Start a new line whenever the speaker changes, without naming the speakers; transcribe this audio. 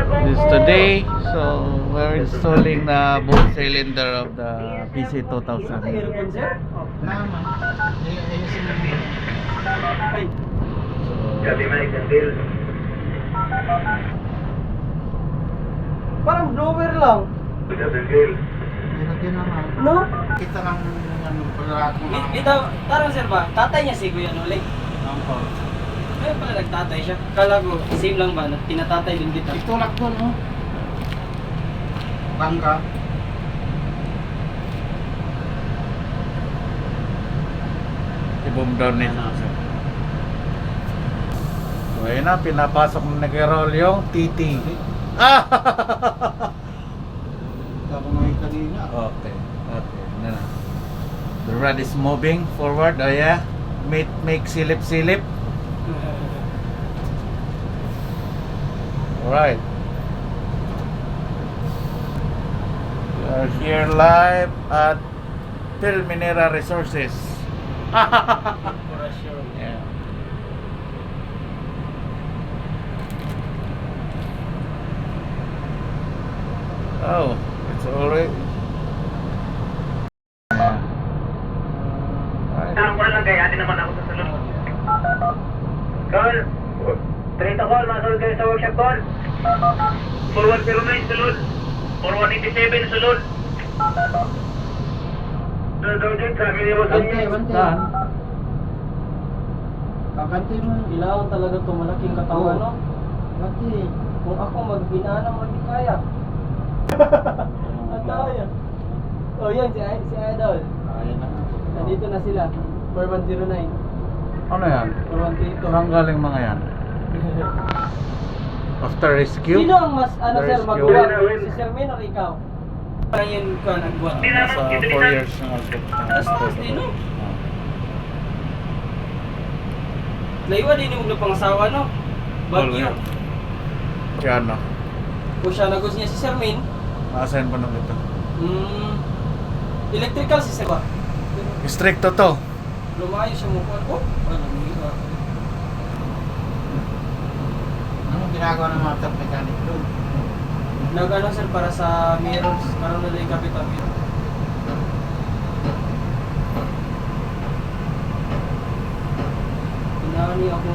This today, so we're installing the both cylinder of the PC2000.
Parang blower lang. No?
Kita ng ano, paglahat mo.
Ito, tarong sir ba? Tatay niya si Kuya Nulik. Ayun pala nagtatay siya. Kala ko, same lang ba? Pinatatay din kita.
Itulak doon, no? Bangka.
I-boom down nito. So ayun na, pinapasok na nag-roll yung TT.
Tapos may kanina.
Okay, okay. Na. The rod is moving forward. Oh yeah. Make silip-silip. Alright. We are here live at Minera Resources. Yeah. Oh, it's already. Yeah. Alright.
Tanong ko na lang kaya atin naman ako sa salon. Call. Trito call, masunod kayo sa workshop call. 4109 salon. 4187 salon. Dodojit, sabi niyo sa
Bante,
inyo.
bante.
Saan?
Bante mo.
Kailangan talaga to malaking katawan, no?
Bante.
Kung ako magbinana mo, hindi kaya. Ang tao yan. Oh, yan, si Idol.
Ayan na.
Nandito na sila. 4109.
Ano yan?
4132.
Saan galing mga yan? After rescue?
Sino ang mas, ano sir,
Rescue.
magbuwag? Si Sir Min o ikaw? Parang yun ko nagbuwag.
Nasa 4 years na mag-book.
Tapos, no? Laywa din yung pang asawa, no? Bagyo.
Kaya ano?
Kung siya nagos niya si Sir Min,
Nakasign pa nung ito.
electrical si Sir ba?
Stricto to.
Lumayo siya mo po. Oh, ano, iba.
Anong ginagawa ng mga top mechanic doon?
Nag-ano sir para sa mirrors, karoon na lang kapit ang mirror. Pinani ako